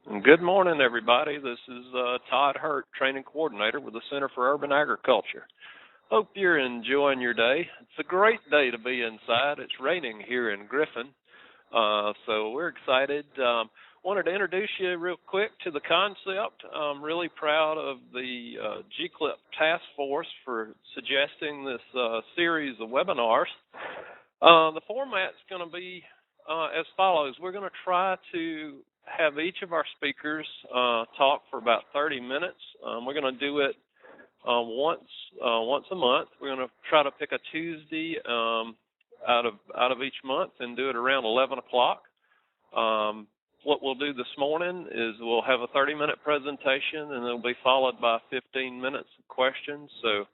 Good morning, everybody. This is Todd Hurt, Training Coordinator with the Center for Urban Agriculture. Hope you're enjoying your day. It's a great day to be inside. It's raining here in Griffin, so we're excited. Wanted to introduce you real quick to the concept. I'm really proud of the GCLIP Task Force for suggesting this series of webinars. The format's going to be as follows. We're going to try to have each of our speakers talk for about 30 minutes. We're going to do it once a month. We're going to try to pick a Tuesday out of each month and do it around 11 o'clock. What we'll do this morning is we'll have a 30-minute presentation, and it'll be followed by 15 minutes of questions. So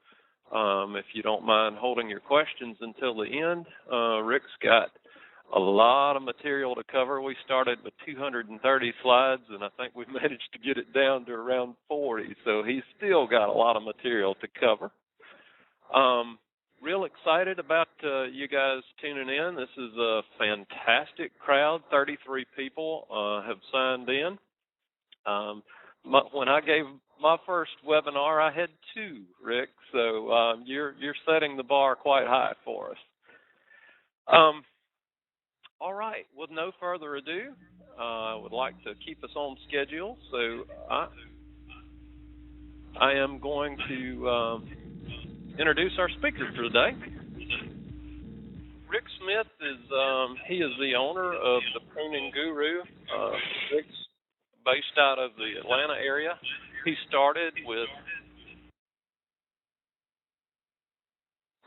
if you don't mind holding your questions until the end, Rick's got a lot of material to cover. We started with 230 slides, and I think we managed to get it down to around 40. So he's still got a lot of material to cover. Real excited about you guys tuning in. This is a fantastic crowd. 33 people have signed in. When I gave my first webinar, I had 2, Rick. So you're setting the bar quite high for us. All right, with no further ado, I would like to keep us on schedule, so I am going to introduce our speaker for today. Rick Smith is the owner of the Pruning Guru. Rick's based out of the Atlanta area. He started with,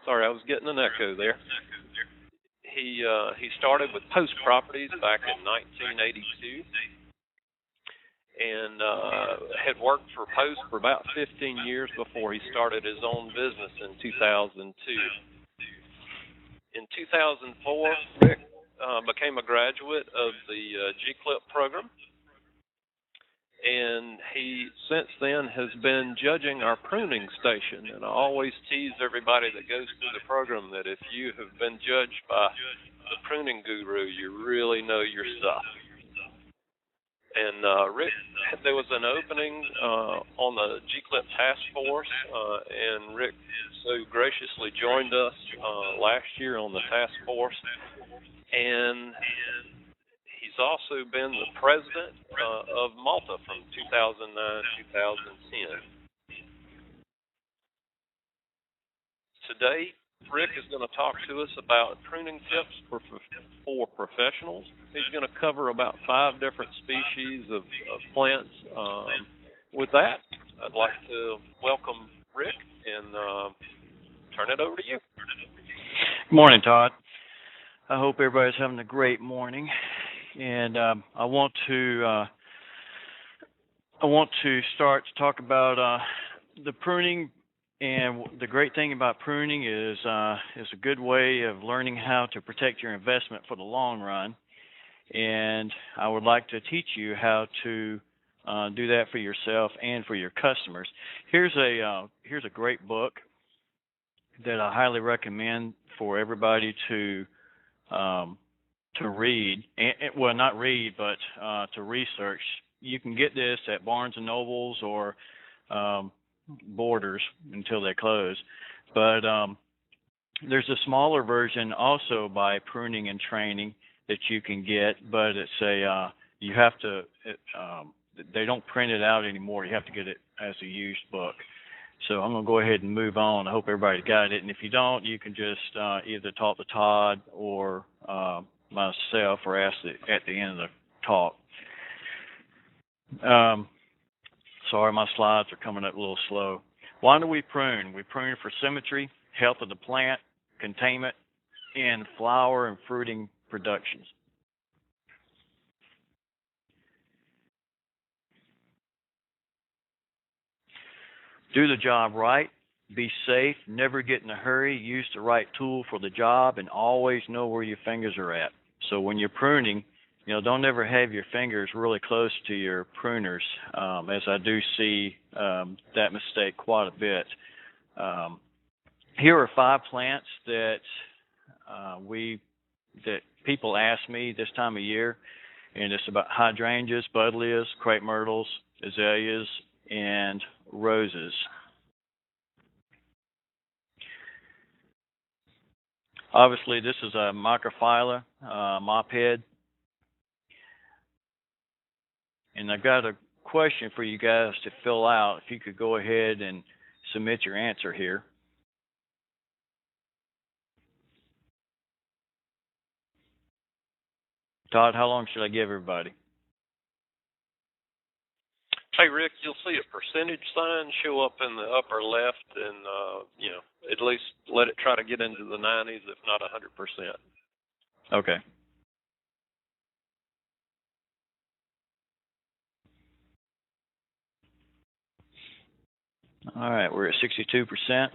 sorry, I was getting an echo there. He started with Post Properties back in 1982 and had worked for Post for about 15 years before he started his own business in 2002. In 2004, Rick became a graduate of the GCLIP program, and he since then has been judging our pruning station. And I always tease everybody that goes through the program that if you have been judged by the Pruning Guru, you really know your stuff. And Rick, there was an opening on the GCLIP Task Force, and Rick so graciously joined us last year on the task force. And he's also been the president of Malta from 2009-2010. Today, Rick is going to talk to us about pruning tips for professionals. He's going to cover about 5 different species of plants. With that, I'd like to welcome Rick and turn it over to you. Good morning, Todd. I hope everybody's having a great morning. And I want to start to talk about the pruning. And the great thing about pruning is a good way of learning how to protect your investment for the long run. And I would like to teach you how to do that for yourself and for your customers. Here's a great book that I highly recommend for everybody to read, well, not read, but to research. You can get this at Barnes and Nobles or Borders until they close. But there's a smaller version also by Pruning and Training that you can get, but it's you have to. They don't print it out anymore. You have to get it as a used book. So I'm going to go ahead and move on. I hope everybody got it. And if you don't, you can just either talk to Todd or myself or ask it at the end of the talk. Sorry, my slides are coming up a little slow. Why do we prune? We prune for symmetry, health of the plant, containment, and flower and fruiting productions. Do the job right, be safe, never get in a hurry, use the right tool for the job, and always know where your fingers are at. So when you're pruning, don't ever have your fingers really close to your pruners, as I do see that mistake quite a bit. Here are 5 plants that people ask me this time of year, and it's about hydrangeas, buddleias, crepe myrtles, azaleas, and roses. Obviously, this is a microphylla, mophead. And I've got a question for you guys to fill out. If you could go ahead and submit your answer here. Todd, how long should I give everybody? Hey, Rick, you'll see a percentage sign show up in the upper left, and, at least let it try to get into the 90s, if not 100%. Okay. All right, we're at 62%.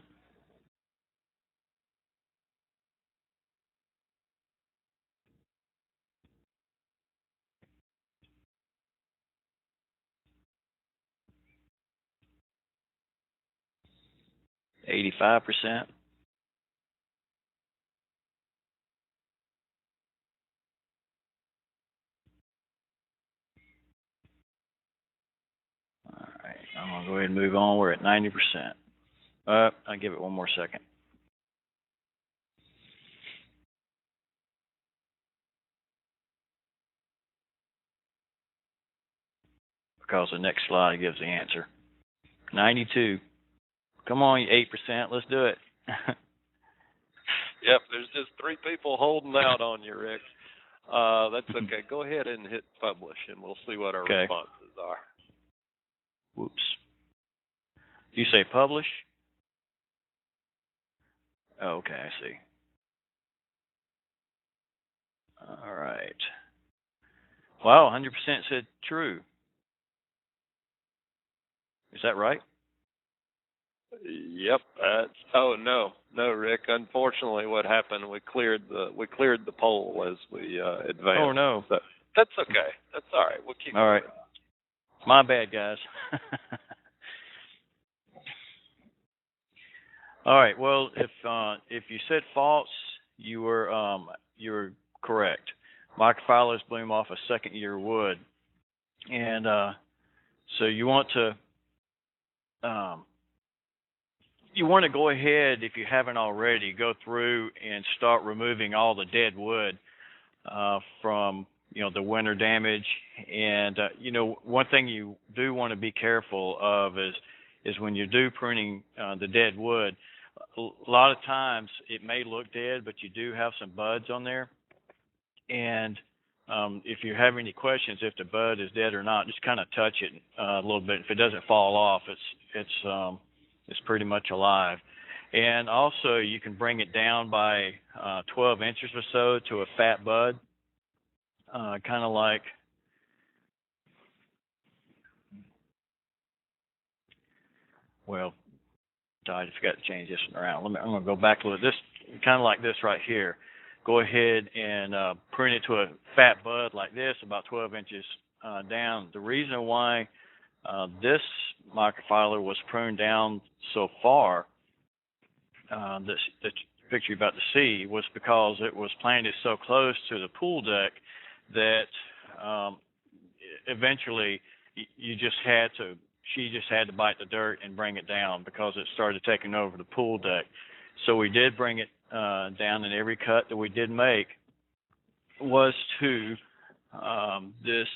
%. All right, I'm going to go ahead and move on. We're at 90%. I'll give it one more second. Because the next slide gives the answer. 92. Come on, you 8%. Let's do it. Yep, there's just 3 people holding out on you, Rick. That's okay. Go ahead and hit publish, and we'll see what our responses are. Whoops. You say publish? Oh, okay, I see. All right. Wow, 100% said true. Is that right? Yep. No, Rick. Unfortunately, what happened? We cleared the poll as we advanced. Oh no. So that's okay. That's all right. We'll keep. All right. My bad, guys. All right. Well, if you said false, you were correct. Microphyllas bloom off a second-year wood, and so you want to go ahead, if you haven't already, go through and start removing all the dead wood from the winter damage. And one thing you do want to be careful of is when you do pruning the dead wood, a lot of times it may look dead, but you do have some buds on there. And if you have any questions if the bud is dead or not, just kind of touch it a little bit. If it doesn't fall off, it's pretty much alive. And also, you can bring it down by 12 inches or so to a fat bud, kind of like, well, I just forgot to change this one around. I'm going to go back a little. This kind of like this right here. Go ahead and prune it to a fat bud like this, about 12 inches down. The reason why this microphylla was pruned down so far, this picture you're about to see, was because it was planted so close to the pool deck that eventually she just had to bite the dirt and bring it down because it started taking over the pool deck. So we did bring it down, and every cut that we did make was to this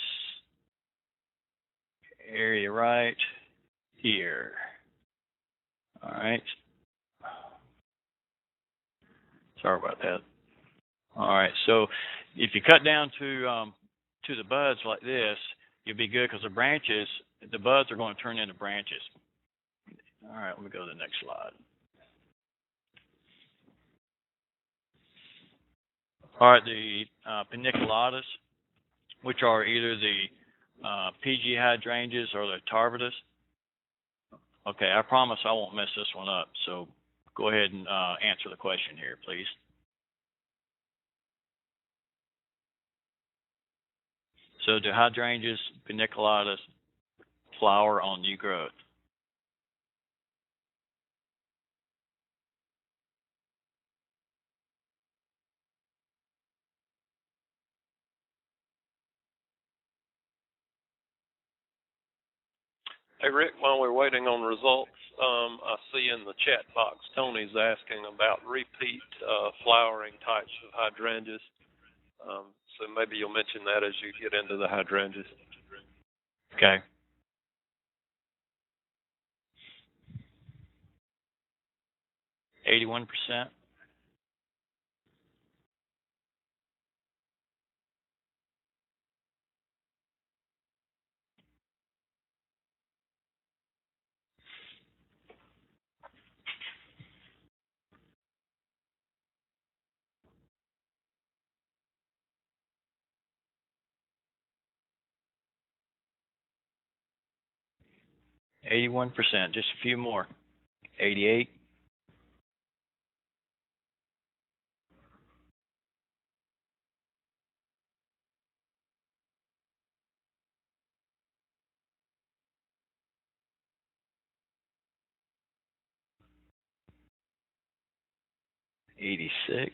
area right here. All right. Sorry about that. All right. So if you cut down to the buds like this, you'll be good because the buds are going to turn into branches. All right. Let me go to the next slide. All right, the paniculatas, which are either the PG hydrangeas or the tarvitas. Okay, I promise I won't mess this one up, so go ahead and answer the question here, please. So do hydrangeas, paniculatas flower on new growth? Hey, Rick, while we're waiting on results, I see in the chat box Tony's asking about repeat flowering types of hydrangeas. So maybe you'll mention that as you get into the hydrangeas. Okay. $81%. Just a few more. 88. 86.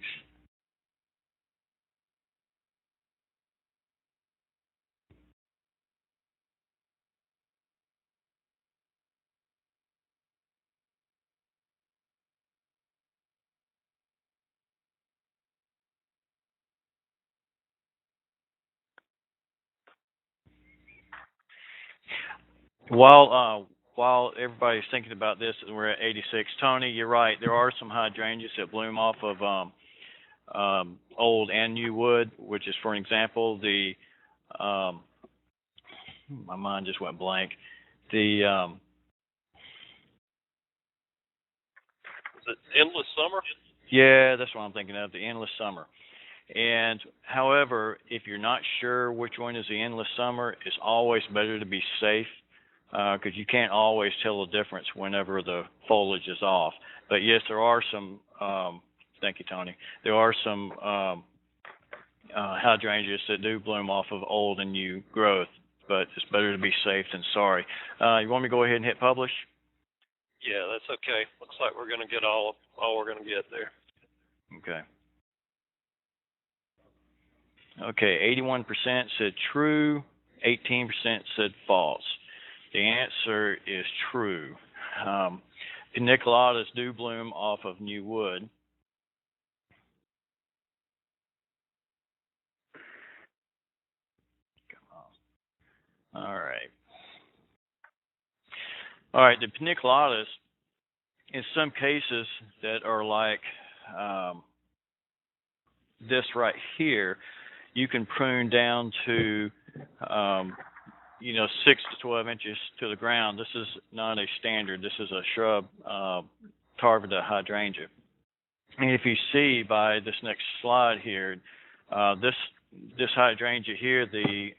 'While everybody's thinking about this, and we're at 86. Tony, you're right. There are some hydrangeas that bloom off of old and new wood, which is, for example, the my mind just went blank. The Is it Endless Summer? Yeah, that's what I'm thinking of. The endless summer. And however, if you're not sure which one is the endless summer, it's always better to be safe because you can't always tell the difference whenever the foliage is off. But yes, there are some. Thank you, Tony. There are some hydrangeas that do bloom off of old and new growth, but it's better to be safe than sorry. You want me to go ahead and hit publish? Yeah, that's okay. Looks like we're going to get all we're going to get there. Okay. Okay, 81% said true, 18% said false. The answer is true. Paniculatas do bloom off of new wood. Come on. All right. All right, the paniculatas, in some cases that are like this right here, you can prune down to 6 to 12 inches to the ground. This is not a standard. This is a shrub, Tarvida hydrangea. And if you see by this next slide here, this hydrangea here, the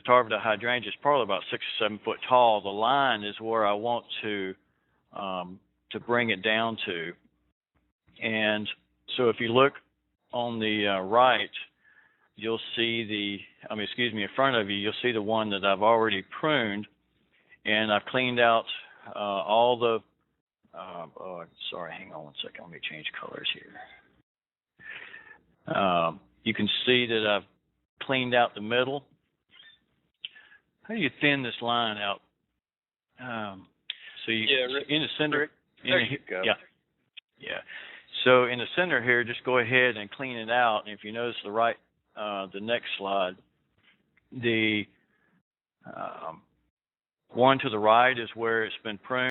Tarvida hydrangea is probably about 6 or 7 foot tall. The line is where I want to bring it down to. And so if you look on the right, you'll see in front of you, you'll see the one that I've already pruned, and I've cleaned out all the, hang on one second, let me change colors here. You can see that I've cleaned out the middle. How do you thin this line out? Rick, in the center. there you go. Yeah. So in the center here, just go ahead and clean it out. And if you notice the next slide, the one to the right is where it's been pruned.